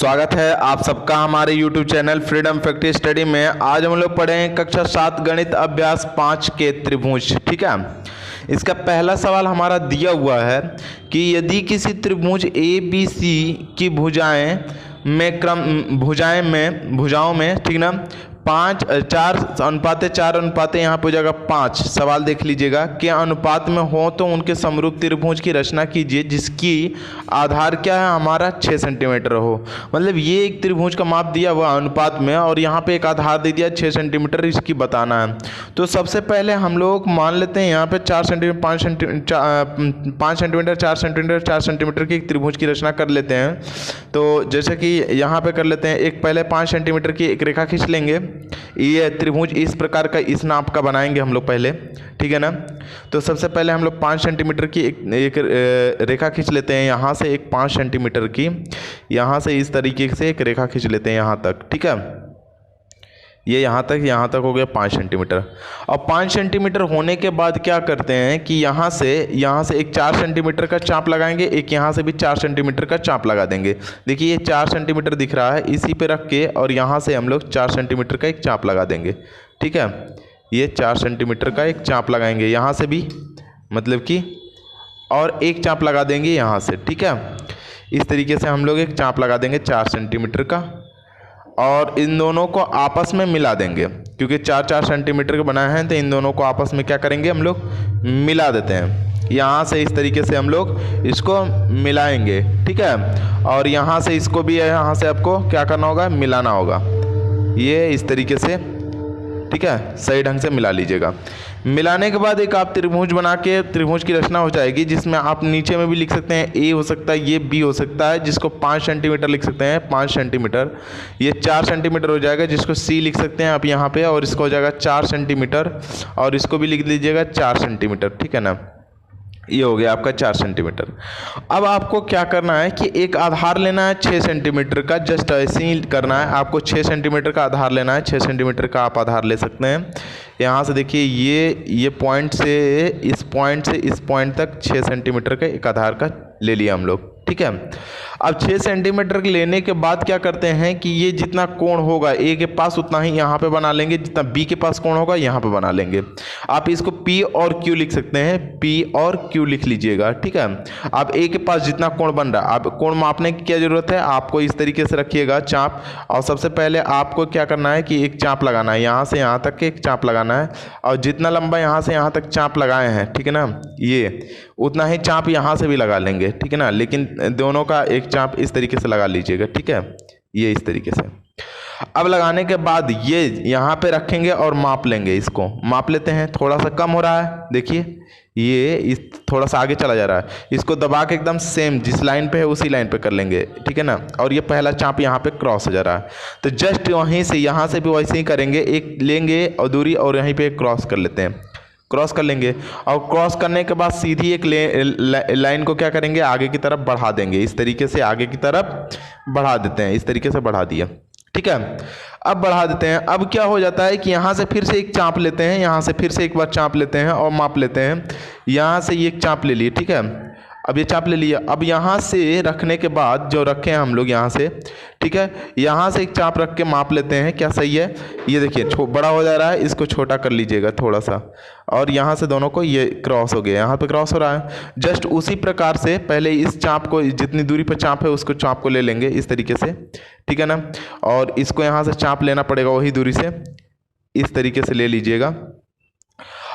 स्वागत है आप सबका हमारे YouTube channel freedom factory study में। आज हम लोग पढ़ें कक्षा 7 गणित अभ्यास 5 के त्रिभुज। ठीक है, इसका पहला सवाल हमारा दिया हुआ है कि यदि किसी त्रिभुज ABC की भुजाओं में ठीक ना 4:4 यहाँ पे हो जाएगा 5। सवाल देख लीजिएगा, के अनुपात में हो तो उनके समरूप त्रिभुज की रचना कीजिए जिसकी आधार क्या है हमारा 6 सेंटीमीटर हो। मतलब ये एक त्रिभुज का माप दिया हुआ अनुपात में और यहाँ पे एक आधार दे दिया 6 सेंटीमीटर, इसकी बताना है। तो सबसे पहले हम लोग मान लेते हैं यहाँ पे 5 सेंटीमीटर 4 सेंटीमीटर की एक त्रिभुज की रचना कर लेते हैं। तो जैसे कि यहाँ पे कर लेते हैं, एक पहले 5 सेंटीमीटर की एक रेखा खींच लेंगे। ये त्रिभुज इस प्रकार का इस नाप का बनाएंगे हम लोग पहले, ठीक है ना। तो सबसे पहले हम लोग 5 सेंटीमीटर की एक रेखा खींच लेते हैं। यहाँ से एक 5 सेंटीमीटर की, यहाँ से इस तरीके से एक रेखा खींच लेते हैं यहाँ तक, ठीक है। ये यहाँ तक हो गया 5 सेंटीमीटर। और 5 सेंटीमीटर होने के बाद क्या करते हैं कि यहाँ से एक 4 सेंटीमीटर का चाप लगाएंगे, एक यहाँ से भी 4 सेंटीमीटर का चाप लगा देंगे। देखिए ये 4 सेंटीमीटर दिख रहा है, इसी पे रख के और यहाँ से हम लोग 4 सेंटीमीटर का एक चाप लगा देंगे, ठीक है। ये 4 सेंटीमीटर का एक चाप लगाएंगे यहाँ से भी, मतलब कि और एक चाप लगा देंगे यहाँ से, ठीक है। इस तरीके से हम लोग एक चाप लगा देंगे 4 सेंटीमीटर का और इन दोनों को आपस में मिला देंगे, क्योंकि 4-4 सेंटीमीटर के बनाए हैं। तो इन दोनों को आपस में क्या करेंगे, हम लोग मिला देते हैं। यहाँ से इस तरीके से हम लोग इसको मिलाएंगे, ठीक है। और यहाँ से इसको भी यहाँ से आपको क्या करना होगा, मिलाना होगा। ये इस तरीके से, ठीक है, सही ढंग से मिला लीजिएगा। मिलाने के बाद एक आप त्रिभुज बना के त्रिभुज की रचना हो जाएगी, जिसमें आप नीचे में भी लिख सकते हैं A हो सकता है, ये B हो सकता है, जिसको 5 सेंटीमीटर लिख सकते हैं 5 सेंटीमीटर। ये 4 सेंटीमीटर हो जाएगा, जिसको C लिख सकते हैं आप यहाँ पे, और इसको हो जाएगा 4 सेंटीमीटर और इसको भी लिख लीजिएगा 4 सेंटीमीटर, ठीक है ना। ये हो गया आपका 4 सेंटीमीटर। अब आपको क्या करना है कि एक आधार लेना है 6 सेंटीमीटर का, जस्ट ऐसे ही करना है। आपको 6 सेंटीमीटर का आधार लेना है, 6 सेंटीमीटर का आप आधार ले सकते हैं। यहाँ से देखिए ये पॉइंट से इस पॉइंट तक 6 सेंटीमीटर का एक आधार का ले लिया हम लोग, ठीक है। अब 6 सेंटीमीटर लेने के बाद क्या करते हैं कि ये जितना कोण होगा A के पास उतना ही यहाँ पे बना लेंगे, जितना B के पास कोण होगा यहाँ पे बना लेंगे। आप इसको P और Q लिख सकते हैं, P और Q लिख लीजिएगा, ठीक है। आप A के पास जितना कोण बन रहा है, आप कोण मापने की क्या जरूरत है, आपको इस तरीके से रखिएगा चाप। और सबसे पहले आपको क्या करना है कि एक चाप लगाना है, यहाँ से यहाँ तक एक चाप लगाना है। और जितना लंबा यहाँ से यहाँ तक चाप लगाए हैं, ठीक है ना, ये उतना ही चाप यहाँ से भी लगा लेंगे, ठीक है ना। लेकिन दोनों का एक चाप इस तरीके से लगा लीजिएगा, ठीक है, ये इस तरीके से। अब लगाने के बाद ये यहाँ पे रखेंगे और माप लेंगे, इसको माप लेते हैं। थोड़ा सा कम हो रहा है, देखिए ये इस थोड़ा सा आगे चला जा रहा है, इसको दबा के एकदम सेम जिस लाइन पे है उसी लाइन पे कर लेंगे, ठीक है ना। और ये पहला चाप यहाँ पे क्रॉस हो जा रहा है, तो जस्ट वहीं से यहाँ से भी वैसे ही करेंगे, एक लेंगे और दूरी और यहीं पे क्रॉस कर लेते हैं, क्रॉस कर लेंगे। और क्रॉस करने के बाद सीधी एक लाइन को क्या करेंगे, आगे की तरफ बढ़ा देंगे। इस तरीके से आगे की तरफ बढ़ा देते हैं, इस तरीके से बढ़ा दिया, ठीक है। अब बढ़ा देते हैं। अब क्या हो जाता है कि यहाँ से फिर से एक चाप लेते हैं, यहाँ से फिर से एक बार चाप लेते हैं और माप लेते हैं। यहाँ से ये एक चाप ले लिए, ठीक है। अब ये चाप ले लिया। अब यहाँ से रखने के बाद जो रखे हैं हम लोग यहाँ से, ठीक है, यहाँ से एक चाप रख के माप लेते हैं, क्या सही है। ये देखिए बड़ा हो जा रहा है, इसको छोटा कर लीजिएगा थोड़ा सा। और यहाँ से दोनों को ये क्रॉस हो गया, यहाँ पे क्रॉस हो रहा है। जस्ट उसी प्रकार से पहले इस चाप को, जितनी दूरी पर चाप है उसको चाप को ले लेंगे इस तरीके से, ठीक है ना। और इसको यहाँ से चाप लेना पड़ेगा वही दूरी से, इस तरीके से ले लीजिएगा।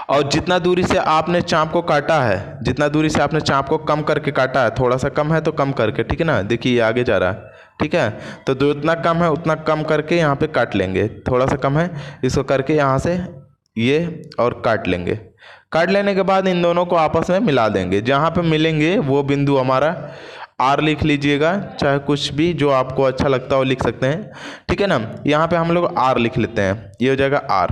और जितना दूरी से आपने चाप को काटा है, जितना दूरी से आपने चाप को कम करके काटा है, थोड़ा सा कम है तो कम करके, ठीक है ना। देखिए ये आगे जा रहा है, ठीक है। तो जितना कम है उतना कम करके यहाँ पे काट लेंगे। थोड़ा सा कम है, इसको करके यहाँ से ये और काट लेंगे। काट लेने के बाद इन दोनों को आपस में मिला देंगे। जहाँ पे मिलेंगे वो बिंदु हमारा R लिख लीजिएगा, चाहे कुछ भी जो आपको अच्छा लगता हो लिख सकते हैं, ठीक है ना। यहाँ पे हम लोग R लिख लेते हैं, ये हो जाएगा R।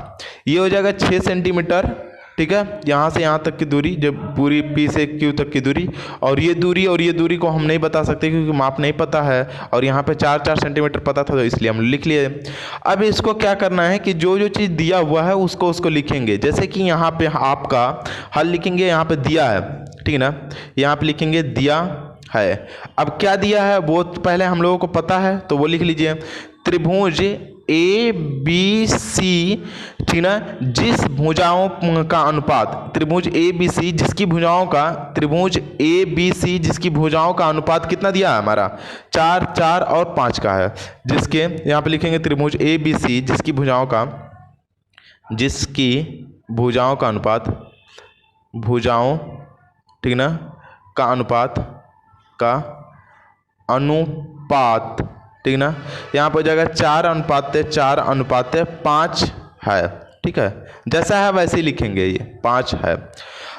ये हो जाएगा 6 सेंटीमीटर, ठीक है। यहाँ से यहाँ तक की दूरी, जब पूरी P से Q तक की दूरी। और ये दूरी को हम नहीं बता सकते क्योंकि माप नहीं पता है। और यहाँ पे 4-4 सेंटीमीटर पता था तो इसलिए हम लिख लिए। अब इसको क्या करना है कि जो चीज़ दिया हुआ है उसको लिखेंगे। जैसे कि यहाँ पे आपका हल लिखेंगे, यहाँ पे दिया है, ठीक है ना, यहाँ पे लिखेंगे दिया, है। अब क्या दिया है वो पहले हम लोगों को पता है, तो वो लिख लीजिए। त्रिभुज ए बी सी, ठीक ना, जिस भुजाओं का अनुपात, त्रिभुज ए बी सी जिसकी भुजाओं का, त्रिभुज ए बी सी जिसकी भुजाओं का अनुपात कितना दिया है हमारा, 4, 4 और 5 का है। जिसके यहाँ पे लिखेंगे त्रिभुज ए बी सी जिसकी भुजाओं का अनुपात, भुजाओं, ठीक ना, का अनुपात, ठीक ना, यहाँ पर हो जाएगा 4:4:5 है। ठीक है, जैसा है वैसे ही लिखेंगे, ये 5 है।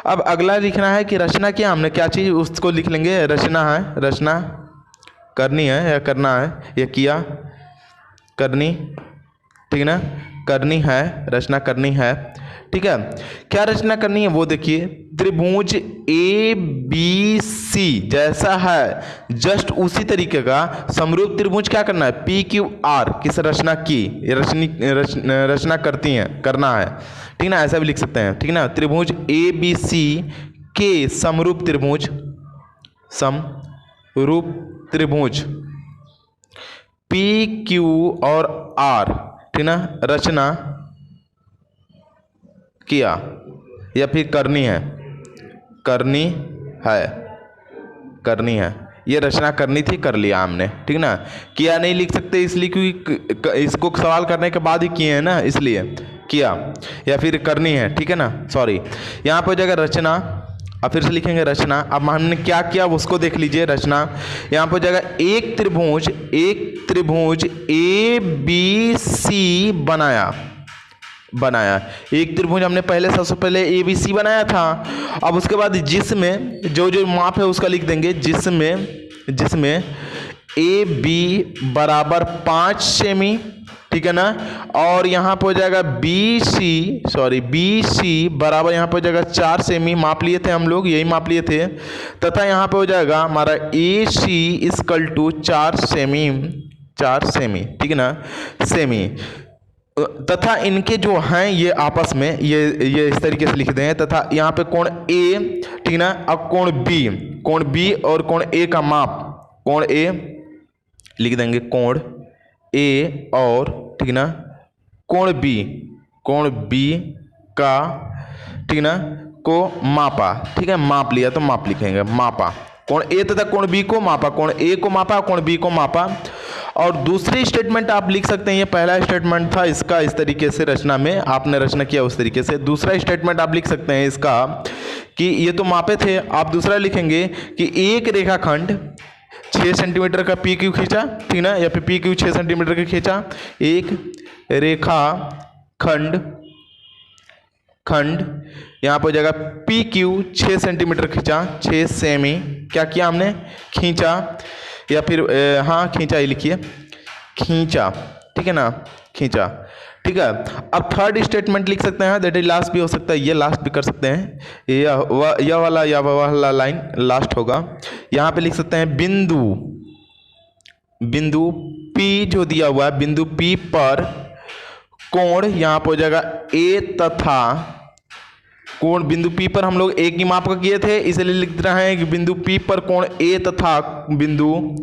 अब अगला लिखना है कि रचना क्या, हमने क्या चीज़ उसको लिख लेंगे। रचना है, रचना करनी है या करना है, या किया, करनी, ठीक ना, करनी है, रचना करनी है। ठीक है, क्या रचना करनी है वो देखिए। त्रिभुज ए बी सी जैसा है जस्ट उसी तरीके का समरूप त्रिभुज क्या करना है, पी क्यू आर, किस रचना की, रचना करती हैं, करना है। ठीक ना, ऐसा भी लिख सकते हैं। ठीक ना, त्रिभुज ए बी सी के समरूप त्रिभुज पी क्यू और आर, ठीक ना, रचना किया या फिर करनी है, ये रचना करनी थी, कर लिया हमने। ठीक ना, किया नहीं लिख सकते इसलिए क्योंकि इसको सवाल करने के बाद ही किए हैं ना, इसलिए किया या फिर करनी है। ठीक है ना, सॉरी, यहाँ पर हो जाएगा रचना। अब फिर से लिखेंगे रचना। अब हमने क्या किया उसको देख लीजिए। रचना यहाँ पर हो जाएगा एक त्रिभुज ए बी सी बनाया। एक त्रिभुज हमने सबसे पहले ए बी सी बनाया था। अब उसके बाद जिसमें जो माप है उसका लिख देंगे, जिसमें ए बी बराबर 5 सेमी, ठीक है ना, और यहाँ पर हो जाएगा बी सी बराबर यहाँ पर हो जाएगा 4 सेमी, माप लिए थे हम लोग, यही माप लिए थे। तथा यहाँ पे हो जाएगा हमारा ए सी इक्वल टू 4 सेमी, ठीक है ना, सेमी। तथा इनके जो हैं ये आपस में ये इस तरीके से लिख दें। तथा यहाँ पे कोण ए, ठीक ना, अब कोण बी और कोण ए का माप, कोण ए लिख देंगे, कोण ए और, ठीक ना, कोण बी का, ठीक ना, को मापा। ठीक है, माप लिया तो माप लिखेंगे, मापा। कोण ए तथा कोण बी को मापा, कोण ए को मापा, कोण बी को मापा। और दूसरी स्टेटमेंट आप लिख सकते हैं, ये पहला स्टेटमेंट था इसका, इस तरीके से रचना में आपने रचना किया उस तरीके से। दूसरा स्टेटमेंट आप लिख सकते हैं इसका कि ये तो मापे थे, आप दूसरा लिखेंगे कि एक रेखाखंड 6 सेंटीमीटर का पी क्यू खींचा, ठीक ना, या फिर पी क्यू 6 सेंटीमीटर का खींचा। एक रेखा खंड यहाँ पर हो जाएगा पी क्यू 6 सेंटीमीटर खींचा, 6 सेमी, क्या किया हमने, खींचा, या फिर हाँ खींचा ही लिखिए, खींचा, ठीक है ना, खींचा। ठीक है, अब थर्ड स्टेटमेंट लिख सकते हैं, दैट इज लास्ट भी हो सकता है, ये लास्ट भी कर सकते हैं, यह वाला लाइन लास्ट होगा। यहाँ पे लिख सकते हैं बिंदु P जो दिया हुआ है, बिंदु P पर कोण यहाँ पर हो जाएगा A तथा कोण बिंदु P पर हम लोग एक ही माप का किए थे, इसलिए लिख रहे हैं कि बिंदु P पर कोण A तथा बिंदु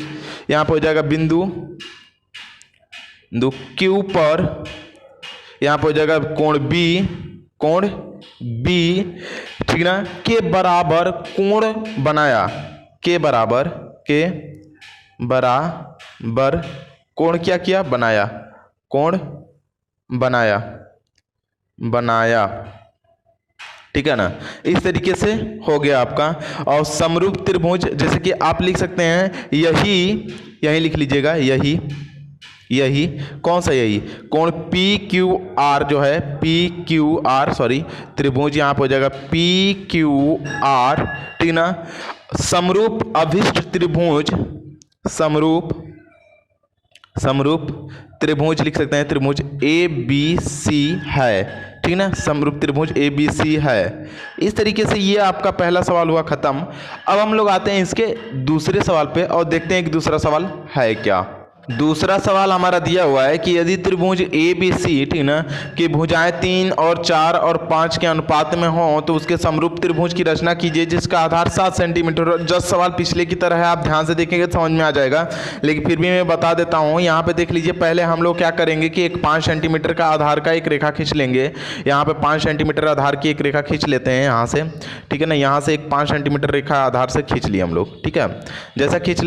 यहाँ पर हो जाएगा बिंदु Q पर यहाँ पर हो जाएगा कोण B, ठीक ना, के बराबर कोण बनाया, के बराबर कोण क्या किया, बनाया, कोण बनाया। ठीक है ना, इस तरीके से हो गया आपका। और समरूप त्रिभुज जैसे कि आप लिख सकते हैं, यही लिख लीजिएगा, यही कौन सा, यही कोण पी क्यू आर जो है, त्रिभुज यहाँ पर हो जाएगा पी क्यू आर, ठीक ना, समरूप अभिष्ट त्रिभुज, समरूप त्रिभुज लिख सकते हैं, त्रिभुज ए बी सी है, ठीक ना, समरूप त्रिभुज ए बी सी है। इस तरीके से ये आपका पहला सवाल हुआ खत्म। अब हम लोग आते हैं इसके दूसरे सवाल पे और देखते हैं कि दूसरा सवाल है क्या। दूसरा सवाल हमारा दिया हुआ है कि यदि त्रिभुज ए बी सी, ठीक ना, कि भुजाएं 3 और 4 और 5 के अनुपात में हो तो उसके समरूप त्रिभुज की रचना कीजिए जिसका आधार 7 सेंटीमीटर। जस्ट सवाल पिछले की तरह है, आप ध्यान से देखेंगे समझ में आ जाएगा, लेकिन फिर भी मैं बता देता हूँ। यहाँ पे देख लीजिए, पहले हम लोग क्या करेंगे कि एक 5 सेंटीमीटर का आधार का एक रेखा खींच लेंगे। यहाँ पे 5 सेंटीमीटर आधार की एक रेखा खींच लेते हैं यहाँ से, ठीक है ना। यहाँ से एक 5 सेंटीमीटर रेखा आधार से खींच लिया हम लोग, ठीक है। जैसा खींच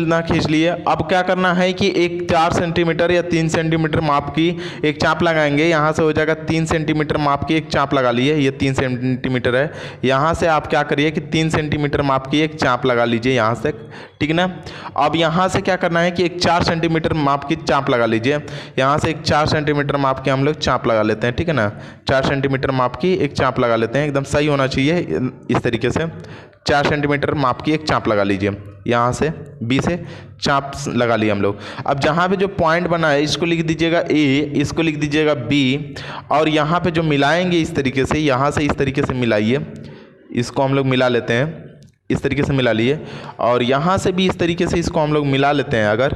लिए, अब क्या करना है कि एक 4 सेंटीमीटर या 3 सेंटीमीटर माप की एक चाप लगाएंगे। यहाँ से हो जाएगा 3 सेंटीमीटर माप की एक चाप लगा लिए, ये 3 सेंटीमीटर है। यहाँ से आप क्या करिए कि 3 सेंटीमीटर माप की एक चाप लगा लीजिए यहाँ से, ठीक ना। अब यहाँ से क्या करना है कि एक 4 सेंटीमीटर माप की चाप लगा लीजिए। यहाँ से एक 4 सेंटीमीटर माप की हम लोग चाप लगा लेते हैं, ठीक है ना। 4 सेंटीमीटर माप की एक चाप लगा लेते हैं, एकदम सही होना चाहिए इस तरीके से। 4 सेंटीमीटर माप की एक चाप लगा लीजिए, यहाँ से बी से चाप लगा लिया हम लोग। अब जहाँ पे जो पॉइंट बना है इसको लिख दीजिएगा ए, इसको लिख दीजिएगा बी, और यहाँ पे जो मिलाएंगे इस तरीके से, यहाँ से इस तरीके से मिलाइए, इसको हम लोग मिला लेते हैं, इस तरीके से मिला लिए, और यहाँ से भी इस तरीके से इसको हम लोग मिला लेते हैं अगर,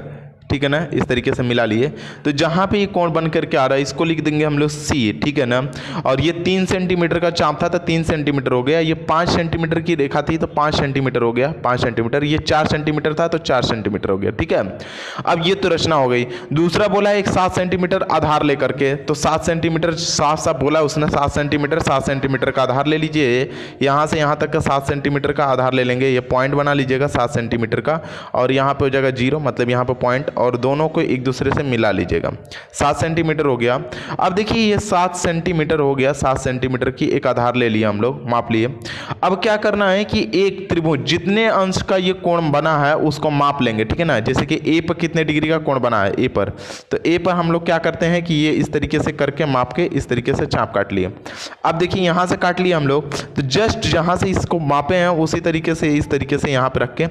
ठीक है ना। इस तरीके से मिला लिए तो जहाँ पे ये कोण बन करके आ रहा है इसको लिख देंगे हम लोग सी, ठीक है ना। और ये 3 सेंटीमीटर का चाप था तो 3 सेंटीमीटर हो गया। ये 5 सेंटीमीटर की रेखा थी तो 5 सेंटीमीटर हो गया, 5 सेंटीमीटर। ये 4 सेंटीमीटर था तो 4 सेंटीमीटर हो गया, ठीक है। अब ये तो रचना हो गई। दूसरा बोला है एक 7 सेंटीमीटर आधार लेकर के, तो 7 सेंटीमीटर साफ साफ बोला उसने, 7 सेंटीमीटर का आधार ले लीजिए। यहाँ से यहाँ तक का 7 सेंटीमीटर का आधार ले लेंगे, ये पॉइंट बना लीजिएगा 7 सेंटीमीटर का, और यहाँ पे हो जाएगा 0, मतलब यहाँ पे पॉइंट, और दोनों को एक दूसरे से मिला लीजिएगा। 7 सेंटीमीटर हो गया। अब देखिए ये 7 सेंटीमीटर हो गया, 7 सेंटीमीटर की एक आधार ले लिया हम लोग, माप लिए। अब क्या करना है कि एक त्रिभुज जितने अंश का ये कोण बना है उसको माप लेंगे, ठीक है ना। जैसे कि ए पर कितने डिग्री का कोण बना है, ए पर, तो ए पर हम लोग क्या करते हैं कि ये इस तरीके से करके माप के इस तरीके से चाप काट लिए। अब देखिए यहाँ से काट लिया हम लोग, तो जस्ट जहाँ से इसको मापे हैं उसी तरीके से इस तरीके से यहाँ पे रख के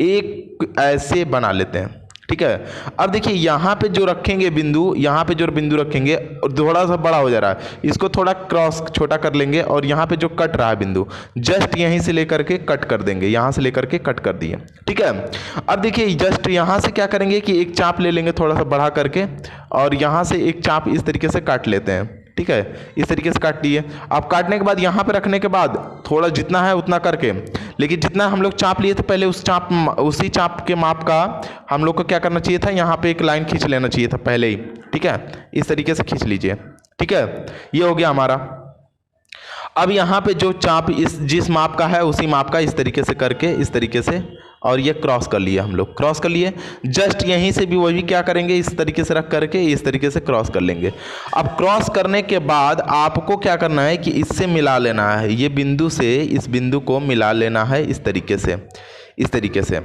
एक ऐसे बना लेते हैं, ठीक है। अब देखिए यहाँ पे जो रखेंगे बिंदु, यहाँ पे जो बिंदु रखेंगे और थोड़ा सा बड़ा हो जा रहा है, इसको थोड़ा क्रॉस छोटा कर लेंगे, और यहाँ पे जो कट रहा है बिंदु जस्ट यहीं से लेकर के कट कर देंगे, यहाँ से लेकर के कट कर दिए, ठीक है। अब देखिए जस्ट यहाँ से क्या करेंगे कि एक चाप ले लेंगे थोड़ा सा बढ़ा करके, और यहाँ से एक चाप इस तरीके से काट लेते हैं, ठीक है। इस तरीके से काट लिए। अब काटने के बाद यहाँ पे रखने के बाद थोड़ा जितना है उतना करके, लेकिन जितना हम लोग चाप लिए थे पहले उसी चाप के माप का हम लोग को क्या करना चाहिए था, यहाँ पे एक लाइन खींच लेना चाहिए था पहले ही, ठीक है। इस तरीके से खींच लीजिए, ठीक है। ये हो गया हमारा। अब यहाँ पे जो चाप जिस माप का है उसी माप का इस तरीके से करके, इस तरीके से, और ये क्रॉस कर लिया हम लोग, क्रॉस कर लिए। जस्ट यहीं से भी वही क्या करेंगे, इस तरीके से रख करके इस तरीके से क्रॉस कर लेंगे। अब क्रॉस करने के बाद आपको क्या करना है कि इससे मिला लेना है, ये बिंदु से इस बिंदु को मिला लेना है इस तरीके से, इस तरीके से,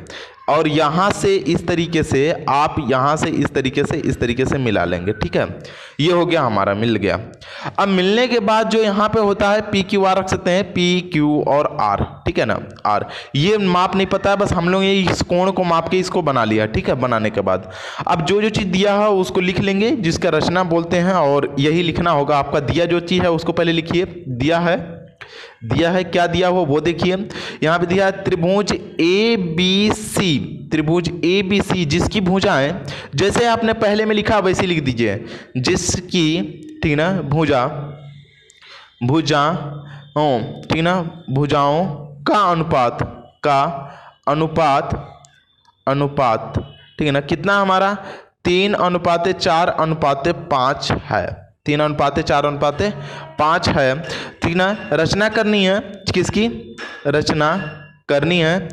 और यहाँ से इस तरीके से, आप यहाँ से इस तरीके से मिला लेंगे, ठीक है। ये हो गया हमारा, मिल गया। अब मिलने के बाद जो यहाँ पे होता है पी क्यू आर रख सकते हैं, पी क्यू और आर, ठीक है ना। आर ये माप नहीं पता है, बस हम लोग ये इस कोण को माप के इसको बना लिया, ठीक है। बनाने के बाद अब जो जो चीज़ दिया है उसको लिख लेंगे, जिसका रचना बोलते हैं, और यही लिखना होगा आपका। दिया जो चीज़ है उसको पहले लिखिए, दिया है क्या दिया हो वो देखिए। यहाँ पे दिया है त्रिभुज ए बी सी, त्रिभुज ए बी सी जिसकी भुजाएं जैसे आपने पहले में लिखा वैसे लिख दीजिए, जिसकी, ठीक ना, भुजा, ठीक ना, भुजाओं का अनुपात, ठीक है ना। कितना हमारा 3:4:5 है, 3:4:5 है, ठीक ना। रचना करनी है, किसकी रचना करनी है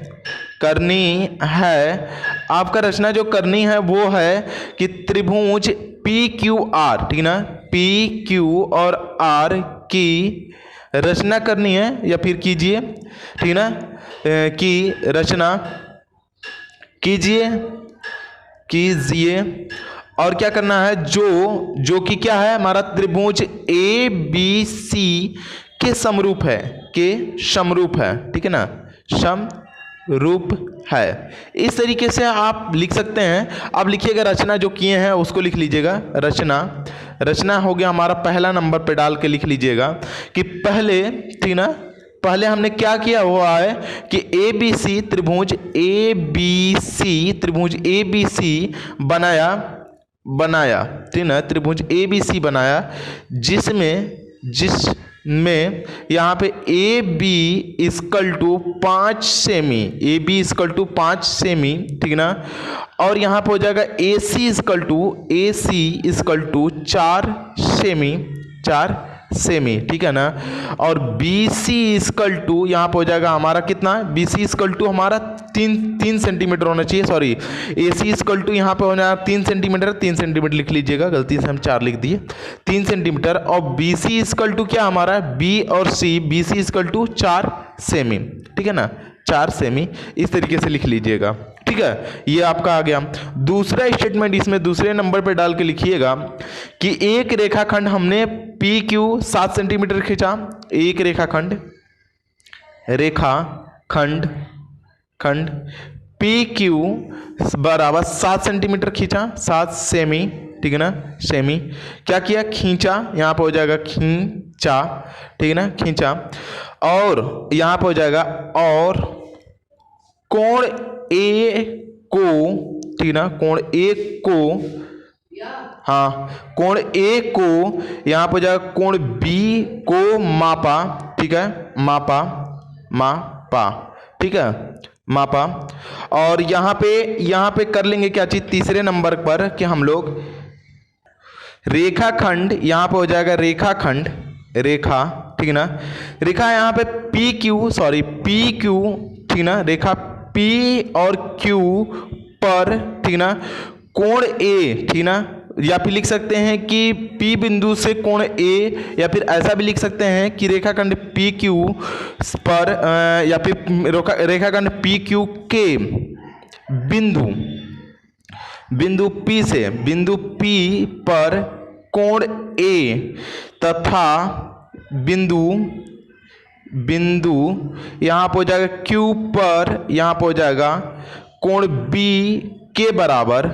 आपका। रचना जो करनी है वो है कि त्रिभुज पी क्यू आर, ठीक ना, पी क्यू और आर की रचना करनी है, या फिर कीजिए, ठीक ना, की रचना कीजिए। और क्या करना है, जो कि क्या है हमारा त्रिभुज ए बी सी के समरूप है, ठीक है ना, समरूप है। इस तरीके से आप लिख सकते हैं। अब लिखिएगा रचना जो किए हैं उसको लिख लीजिएगा। रचना हो गया हमारा, पहला नंबर पे डाल के लिख लीजिएगा कि पहले, ठीक ना, पहले हमने क्या किया हुआ है कि त्रिभुज ए बी सी बनाया बनाया, ठीक ना, त्रिभुज ABC बनाया, जिसमें यहाँ पे A B equal to 5 cm, A B equal to 5 cm, ठीक ना, और यहाँ पे हो जाएगा A C equal to 4 cm, 4 semi, ठीक है ना, और बी सी इक्वल टू यहाँ पे हो जाएगा हमारा कितना, बी सी इक्वल टू हमारा 3 सेंटीमीटर होना चाहिए, sorry, A C equal to यहाँ पे होना 3 सेंटीमीटर, 3 सेंटीमीटर लिख लीजिएगा, गलती से हम 4 लिख दिए, 3 सेंटीमीटर, और बी सी इक्वल टू क्या हमारा, बी और C, B C equal to 4 semi, ठीक है ना, 4 सेमी, इस तरीके से लिख लीजिएगा, ठीक है, ये आपका आ गया। दूसरा स्टेटमेंट इसमें दूसरे नंबर पे डाल के लिखिएगा कि एक रेखाखंड हमने पी क्यू 7 सेंटीमीटर खींचा, एक खंड पी क्यू बराबर 7 सेंटीमीटर खींचा, 7 सेमी, ठीक है ना, सेमी, क्या किया, खींचा, यहाँ पे हो जाएगा खींचा, ठीक है ना, खींचा, और यहाँ पे हो जाएगा और कोण ए को, ठीक ना, कोण ए को, हाँ, कोण ए को यहाँ पर जाएगा, कोण बी को मापा, ठीक है, मापा, ठीक है, मापा, और यहाँ पे कर लेंगे क्या चीज तीसरे नंबर पर कि हम लोग रेखाखंड, यहाँ पे हो जाएगा रेखाखंड, रेखा, ठीक ना, रेखा यहाँ पे पी क्यू, ठीक ना, रेखा पी और क्यू पर, ठीक ना, कोण ए, ठीक ना, या फिर लिख सकते हैं कि पी बिंदु से कोण ए, या फिर ऐसा भी लिख सकते हैं कि रेखाखंड पी क्यू पर या फिर रेखाखंड पी क्यू के बिंदु पी पर कोण ए तथा बिंदु यहाँ पर हो जाएगा क्यू पर, यहाँ पर हो जाएगा कोण बी के बराबर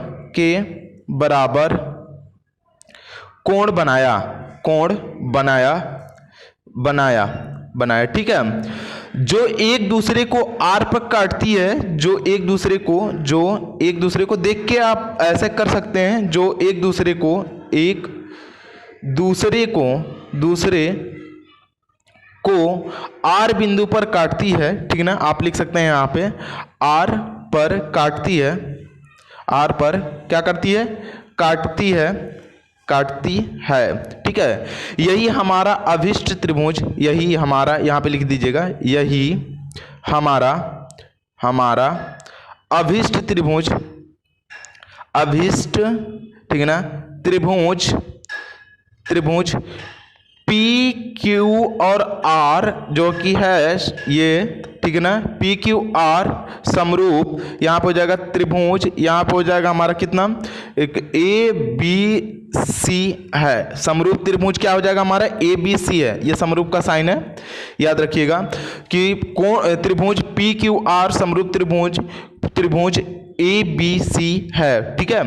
कोण बनाया, ठीक है, जो एक दूसरे को आर पर काटती है, जो एक दूसरे को देख के आप ऐसे कर सकते हैं, जो एक दूसरे को आर बिंदु पर काटती है, ठीक ना, आप लिख सकते हैं यहाँ पे आर पर काटती है, आर पर क्या करती है, काटती है, ठीक है, यही हमारा अभिष्ट त्रिभुज, यही हमारा, यहाँ पे लिख दीजिएगा, यही हमारा अभिष्ट त्रिभुज, ठीक है ना, त्रिभुज पी क्यू और आर जो कि है ये, ठीक है ना, पी क्यू आर समरूप, यहाँ पे हो जाएगा त्रिभुज, यहाँ पे हो जाएगा हमारा कितना, एक ए बी सी है, समरूप त्रिभुज क्या हो जाएगा हमारा, ए बी सी है, ये समरूप का साइन है, याद रखिएगा कि कोण त्रिभुज पी क्यू आर समरूप त्रिभुज ए बी सी है, ठीक है,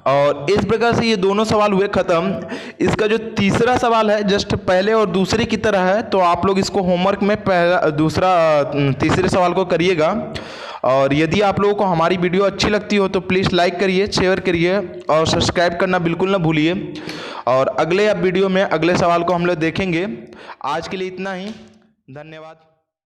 और इस प्रकार से ये दोनों सवाल हुए खत्म। इसका जो तीसरा सवाल है जस्ट पहले और दूसरे की तरह है, तो आप लोग इसको होमवर्क में तीसरे सवाल को करिएगा, और यदि आप लोगों को हमारी वीडियो अच्छी लगती हो तो प्लीज़ लाइक करिए, शेयर करिए और सब्सक्राइब करना बिल्कुल ना भूलिए, और अगले वीडियो में अगले सवाल को हम लोग देखेंगे। आज के लिए इतना ही, धन्यवाद।